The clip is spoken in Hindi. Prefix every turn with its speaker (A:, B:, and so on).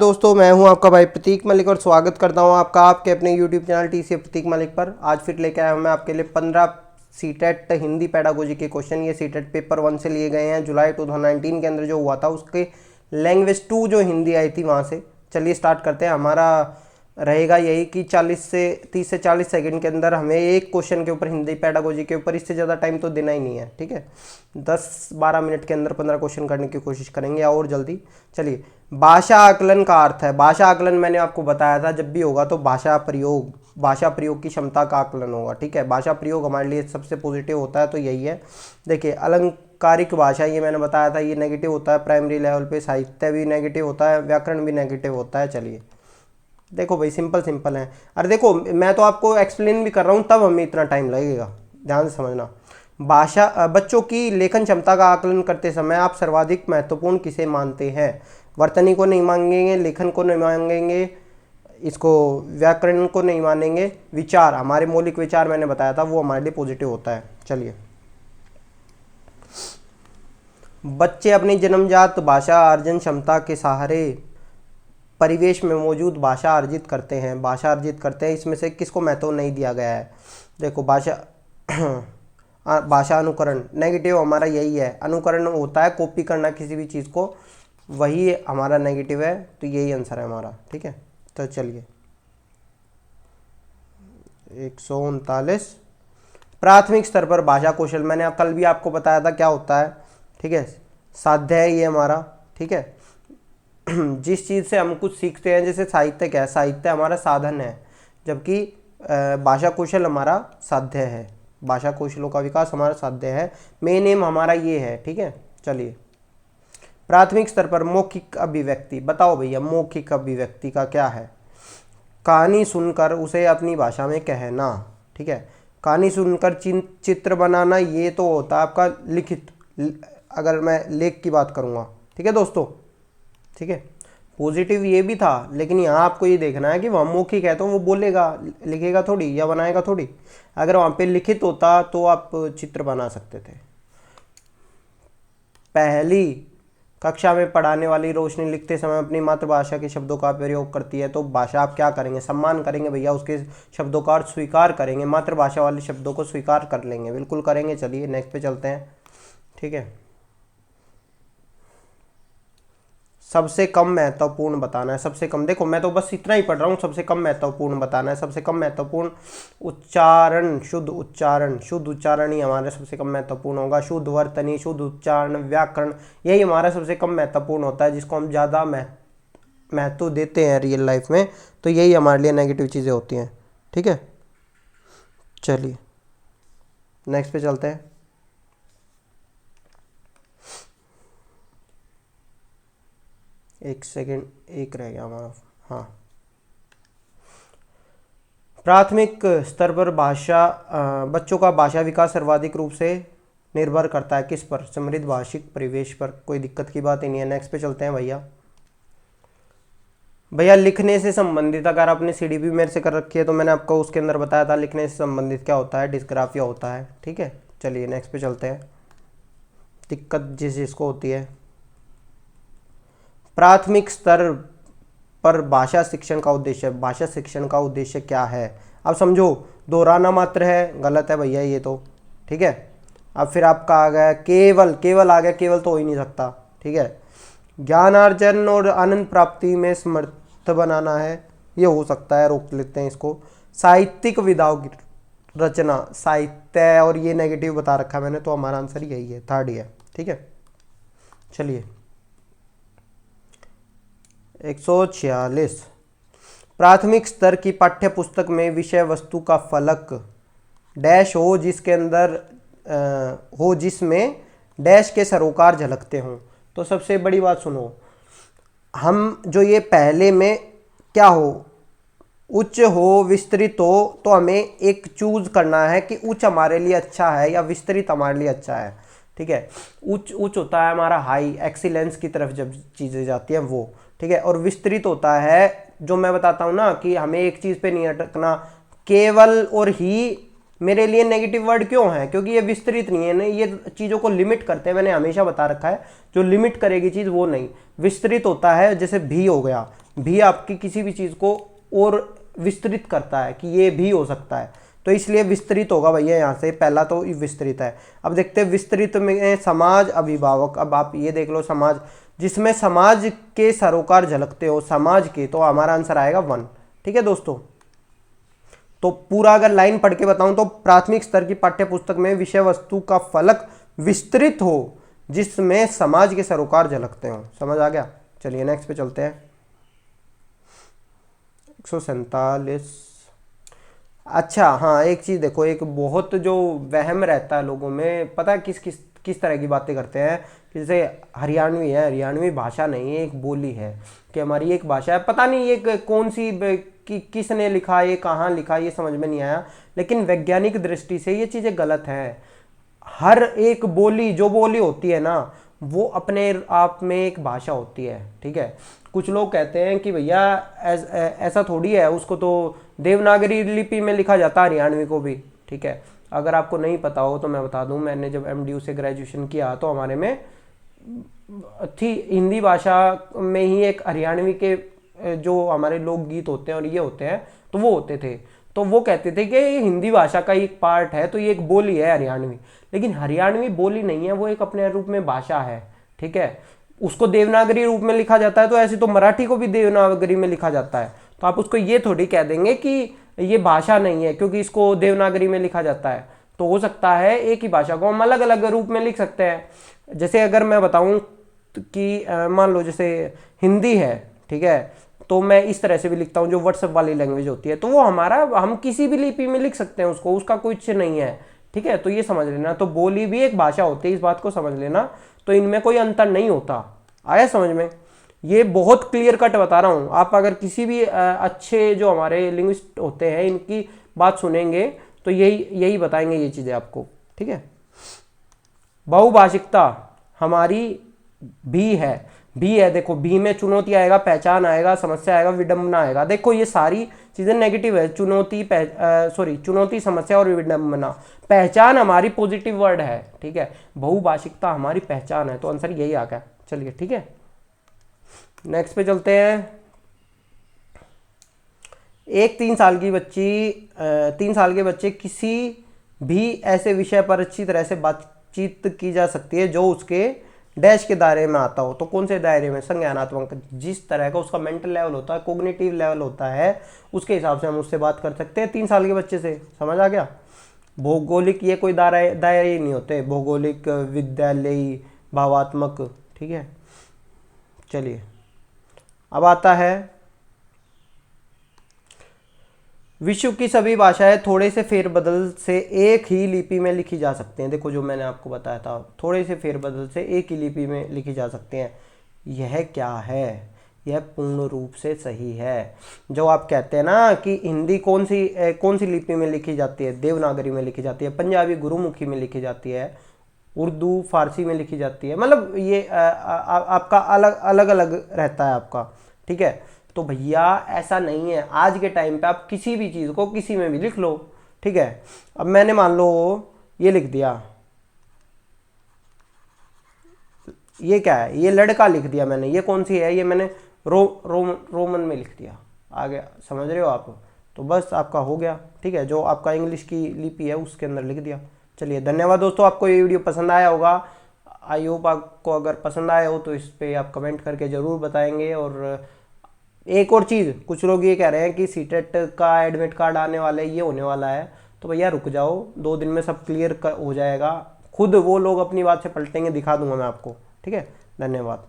A: दोस्तों, मैं हूं आपका भाई प्रतीक मलिक और स्वागत करता हूं आपका आपके अपने YouTube चैनल टीसी प्रतीक मलिक पर। आज फिर लेके आया हूं मैं आपके लिए 15 सीटेट हिंदी पेडागोजी के क्वेश्चन। ये सीटेट पेपर 1 से लिए गए हैं। जुलाई 2019 के अंदर जो हुआ था उसके लैंग्वेज 2 जो हिंदी आई थी वहाँ से। चलिए स्टार्ट करते हैं। हमारा रहेगा यही कि 30 से 40 सेकंड के अंदर हमें एक क्वेश्चन के ऊपर, हिंदी पेडागोजी के ऊपर, इससे ज़्यादा टाइम तो देना ही नहीं है। ठीक है, 10-12 मिनट के अंदर 15 क्वेश्चन करने की कोशिश करेंगे और जल्दी। चलिए, भाषा आकलन का अर्थ है। भाषा आकलन मैंने आपको बताया था, जब भी होगा तो भाषा प्रयोग की क्षमता का आकलन होगा। ठीक है, भाषा प्रयोग हमारे लिए सबसे पॉजिटिव होता है, तो यही है। देखिए, अलंकारिक भाषा, ये मैंने बताया था, ये नेगेटिव होता है प्राइमरी लेवल पे। साहित्य भी नेगेटिव होता है, व्याकरण भी नेगेटिव होता है। चलिए देखो भाई, सिंपल है। अरे देखो, मैं तो आपको एक्सप्लेन भी कर रहा हूँ, तब हमें इतना टाइम लगेगा, ध्यान से समझना। बच्चों की लेखन क्षमता का आकलन करते समय आप सर्वाधिक महत्वपूर्ण किसे मानते हैं? वर्तनी को नहीं मांगेंगे, लेखन को नहीं मांगेंगे, इसको व्याकरण को नहीं मानेंगे। विचार, हमारे मौलिक विचार मैंने बताया था, वो हमारे लिए पॉजिटिव होता है। चलिए, बच्चे अपनी जन्मजात भाषा अर्जन क्षमता के सहारे परिवेश में मौजूद भाषा अर्जित करते हैं। इसमें से किसको महत्व नहीं दिया गया है? देखो, भाषा अनुकरण नेगेटिव हमारा यही है। अनुकरण होता है कॉपी करना किसी भी चीज़ को, वही हमारा नेगेटिव है, तो यही आंसर है हमारा। ठीक है, तो चलिए 139 प्राथमिक स्तर पर भाषा कौशल, मैंने कल भी आपको बताया था क्या होता है। ठीक है, साध्य है ये हमारा। ठीक है, जिस चीज़ से हम कुछ सीखते हैं, जैसे साहित्य क्या है? साहित्य हमारा साधन है, जबकि भाषा कौशल हमारा साध्य है। भाषा कौशलों का विकास हमारा साध्य है। मेन एम हमारा ये है। ठीक है, चलिए, प्राथमिक स्तर पर मौखिक अभिव्यक्ति, बताओ भैया मौखिक अभिव्यक्ति का क्या है? कहानी सुनकर उसे अपनी भाषा में कहना। ठीक है, कहानी सुनकर चित्र बनाना, ये तो होता है आपका लिखित, अगर मैं लेख की बात करूँगा। ठीक है दोस्तों, ठीक है, पॉजिटिव ये भी था, लेकिन यहाँ आपको ये देखना है कि वह मौखिक है तो वो बोलेगा, लिखेगा थोड़ी या बनाएगा थोड़ी। अगर वहाँ पे लिखित होता तो आप चित्र बना सकते थे। पहली कक्षा में पढ़ाने वाली रोशनी लिखते समय अपनी मातृभाषा के शब्दों का प्रयोग करती है, तो भाषा आप क्या करेंगे? सम्मान करेंगे भैया, उसके शब्दों का अर्थ स्वीकार करेंगे, मातृभाषा वाले शब्दों को स्वीकार कर लेंगे, बिल्कुल करेंगे। चलिए नेक्स्ट पे चलते हैं। ठीक है, सबसे कम महत्वपूर्ण बताना है। सबसे कम, देखो मैं तो बस इतना ही पढ़ रहा हूँ, सबसे कम महत्वपूर्ण बताना है। सबसे कम महत्वपूर्ण उच्चारण, शुद्ध उच्चारण ही हमारा सबसे कम महत्वपूर्ण होगा। शुद्ध वर्तनी, शुद्ध उच्चारण, व्याकरण, यही हमारा सबसे कम महत्वपूर्ण होता है, जिसको हम ज़्यादा महत्व देते हैं रियल लाइफ में, तो यही हमारे लिए नेगेटिव चीज़ें होती हैं। ठीक है, चलिए नेक्स्ट पे चलते हैं। एक सेकेंड, एक रह गया हमारा। हाँ, प्राथमिक स्तर पर बच्चों का भाषा विकास सर्वाधिक रूप से निर्भर करता है किस पर? समृद्ध भाषिक परिवेश पर। कोई दिक्कत की बात ही नहीं है। नेक्स्ट पे चलते हैं भैया लिखने से संबंधित, अगर आपने सीडीपी मेरे से कर रखी है तो मैंने आपको उसके अंदर बताया था लिखने से संबंधित क्या होता है, डिस्ग्राफिया होता है। ठीक है, चलिए नेक्स्ट पे चलते हैं। दिक्कत जिसको होती है, प्राथमिक स्तर पर भाषा शिक्षण का उद्देश्य, भाषा शिक्षण का उद्देश्य क्या है? अब समझो, दोहराना मात्र है, गलत है भैया ये तो। ठीक है, अब फिर आपका आ गया केवल आ गया, केवल तो हो ही नहीं सकता। ठीक है, ज्ञानार्जन और आनंद प्राप्ति में समर्थ बनाना है, ये हो सकता है, रोक लेते हैं इसको। साहित्यिक विधाओं की रचना, साहित्य, और ये नेगेटिव बता रखा है मैंने, तो हमारा आंसर यही है, थर्ड ही है। ठीक है, चलिए 146 प्राथमिक स्तर की पाठ्य पुस्तक में विषय वस्तु का फलक डैश हो, जिसके अंदर हो जिसमें डैश के सरोकार झलकते हों। तो सबसे बड़ी बात सुनो, हम जो ये पहले में क्या हो, उच्च हो, विस्तृत हो, तो हमें एक चूज करना है कि उच्च हमारे लिए अच्छा है या विस्तृत हमारे लिए अच्छा है। ठीक है, उच्च होता है हमारा हाई, एक्सीलेंस की तरफ जब चीज़ें जाती हैं वो। ठीक है, और विस्तृत होता है, जो मैं बताता हूँ ना कि हमें एक चीज़ पे नहीं अटकना। केवल और ही मेरे लिए नेगेटिव वर्ड क्यों है? क्योंकि ये विस्तृत नहीं है ना, ये चीज़ों को लिमिट करते हैं, मैंने हमेशा बता रखा है, जो लिमिट करेगी चीज़ वो नहीं। विस्तृत होता है, जैसे भी हो गया, भी आपकी किसी भी चीज़ को और विस्तृत करता है कि ये भी हो सकता है, तो इसलिए विस्तृत होगा भैया यहाँ से, पहला तो विस्तृत है। अब देखते हैं विस्तृत में समाज अभिभावक। अब आप ये देख लो समाज, जिसमें समाज के सरोकार झलकते हो, समाज के, तो हमारा आंसर आएगा 1। ठीक है दोस्तों, तो पूरा अगर लाइन पढ़ के बताऊं तो प्राथमिक स्तर की पाठ्य पुस्तक में विषय वस्तु का फलक विस्तृत हो जिसमें समाज के सरोकार झलकते हो। समझ आ गया? चलिए नेक्स्ट पे चलते हैं। 147। अच्छा हाँ, एक चीज़ देखो, एक बहुत जो वहम रहता है लोगों में, पता है किस तरह की बातें करते हैं, जैसे हरियाणवी है, हरियाणवी भाषा नहीं है, एक बोली है, कि हमारी एक भाषा है। पता नहीं ये कौन सी किसने लिखा, ये कहाँ लिखा, ये समझ में नहीं आया, लेकिन वैज्ञानिक दृष्टि से ये चीज़ें गलत हैं। हर एक बोली, जो बोली होती है ना, वो अपने आप में एक भाषा होती है। ठीक है, कुछ लोग कहते हैं कि भैया ऐसा थोड़ी है, उसको तो देवनागरी लिपि में लिखा जाता है, हरियाणवी को भी। ठीक है, अगर आपको नहीं पता हो तो मैं बता दूं, मैंने जब MDU से ग्रेजुएशन किया तो हमारे में थी हिंदी भाषा में ही एक हरियाणवी के जो हमारे लोकगीत होते हैं और ये होते हैं, तो वो होते थे। तो वो कहते थे कि हिंदी भाषा का एक पार्ट है, तो ये एक बोली है हरियाणवी, लेकिन हरियाणवी बोली नहीं है, वो एक अपने रूप में भाषा है। ठीक है, उसको देवनागरी रूप में लिखा जाता है, तो ऐसे तो मराठी को भी देवनागरी में लिखा जाता है, तो आप उसको ये थोड़ी कह देंगे कि ये भाषा नहीं है क्योंकि इसको देवनागरी में लिखा जाता है। तो हो सकता है एक ही भाषा को हम अलग अलग रूप में लिख सकते हैं। जैसे अगर मैं बताऊं कि मान लो जैसे हिंदी है, ठीक है, तो मैं इस तरह से भी लिखता हूँ, जो व्हाट्सएप वाली लैंग्वेज होती है, तो वो हमारा, हम किसी भी लिपि में लिख सकते हैं उसको, उसका कुछ नहीं है। ठीक है, तो ये समझ लेना, तो बोली भी एक भाषा होती है, इस बात को समझ लेना, तो इनमें कोई अंतर नहीं होता। आया समझ में? ये बहुत क्लियर कट बता रहा हूँ। आप अगर किसी भी अच्छे जो हमारे लिंग्विस्ट होते हैं, इनकी बात सुनेंगे तो यही बताएंगे ये चीज़ें आपको। ठीक है, बहुभाषिकता हमारी भी है, देखो भी में चुनौती आएगा, पहचान आएगा, समस्या आएगा, विडंबना आएगा। देखो ये सारी चीजें नेगेटिव है, चुनौती, समस्या और विडंबना। पहचान हमारी पॉजिटिव वर्ड है। ठीक है, बहुभाषिकता हमारी पहचान है, तो आंसर यही आ गया। चलिए ठीक है, नेक्स्ट पे चलते हैं। एक 3 साल की बच्ची 3 साल के बच्चे किसी भी ऐसे विषय पर अच्छी तरह से बातचीत की जा सकती है जो उसके डैश के दायरे में आता हो। तो कौन से दायरे में? संज्ञानात्मक। जिस तरह का उसका मेंटल लेवल होता है, कोग्निटिव लेवल होता है, उसके हिसाब से हम उससे बात कर सकते हैं 3 साल के बच्चे से। समझ आ गया? भौगोलिक ये कोई दायरे ही नहीं होते, भौगोलिक, विद्यालयी, भावात्मक। ठीक है, चलिए अब आता है, विश्व की सभी भाषाएं थोड़े से फेरबदल से एक ही लिपि में लिखी जा सकते हैं। देखो जो मैंने आपको बताया था, थोड़े से फेरबदल से एक ही लिपि में लिखी जा सकते हैं। यह क्या है? यह पूर्ण रूप से सही है। जो आप कहते हैं ना कि हिंदी कौन सी लिपि में लिखी जाती है? देवनागरी में लिखी जाती है, पंजाबी गुरुमुखी में लिखी जाती है, उर्दू फारसी में लिखी जाती है। मतलब ये आपका अलग अलग रहता है आपका। ठीक है, तो भैया ऐसा नहीं है। आज के टाइम पे आप किसी भी चीज़ को किसी में भी लिख लो। ठीक है, अब मैंने मान लो ये लिख दिया, ये क्या है? ये लड़का लिख दिया मैंने, ये कौन सी है? ये मैंने रोमन में लिख दिया। आ गया, समझ रहे हो आप? तो बस आपका हो गया। ठीक है, जो आपका इंग्लिश की लिपि है उसके अंदर लिख दिया। चलिए धन्यवाद दोस्तों, आपको ये वीडियो पसंद आया होगा। आई होप आपको अगर पसंद आया हो तो इस पर आप कमेंट करके ज़रूर बताएंगे। और एक और चीज़, कुछ लोग ये कह रहे हैं कि सीटेट का एडमिट कार्ड आने वाला है, ये होने वाला है, तो भैया रुक जाओ, 2 दिन में सब क्लियर हो जाएगा। खुद वो लोग अपनी बात से पलटेंगे, दिखा दूंगा मैं आपको। ठीक है, धन्यवाद।